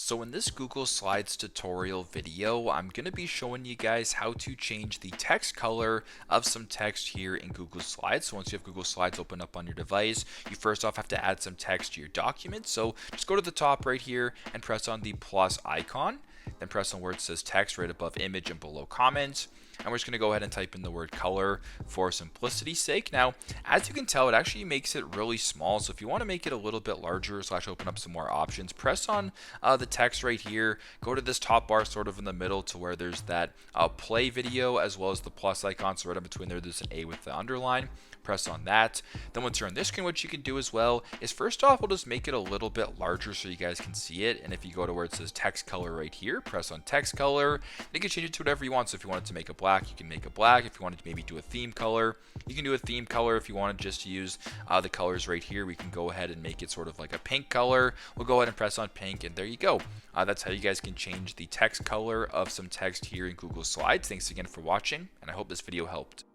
So in this Google Slides tutorial video, I'm going to be showing you guys how to change the text color of some text here in Google Slides. So once you have Google Slides open up on your device, you first off have to add some text to your document. So just go to the top right here and press on the plus icon. Then press on where it says text right above image and below comments. And we're just going to go ahead and type in the word color for simplicity's sake. Now, as you can tell, it actually makes it really small. So if you want to make it a little bit larger / open up some more options, press on the text right here. Go to this top bar sort of in the middle to where there's that play video as well as the plus icon. So right in between there's an A with the underline. Press on that. Then once you're on this screen, what you can do as well is first off, we'll just make it a little bit larger so you guys can see it. And if you go to where it says text color right here, press on text color. You can change it to whatever you want. So if you wanted to make it black, you can make it black. If you wanted to maybe do a theme color, you can do a theme color. If you wanted just to use the colors right here, we can go ahead and make it sort of like a pink color. We'll go ahead and press on pink, and there you go. That's how you guys can change the text color of some text here in Google Slides. Thanks again for watching, and I hope this video helped.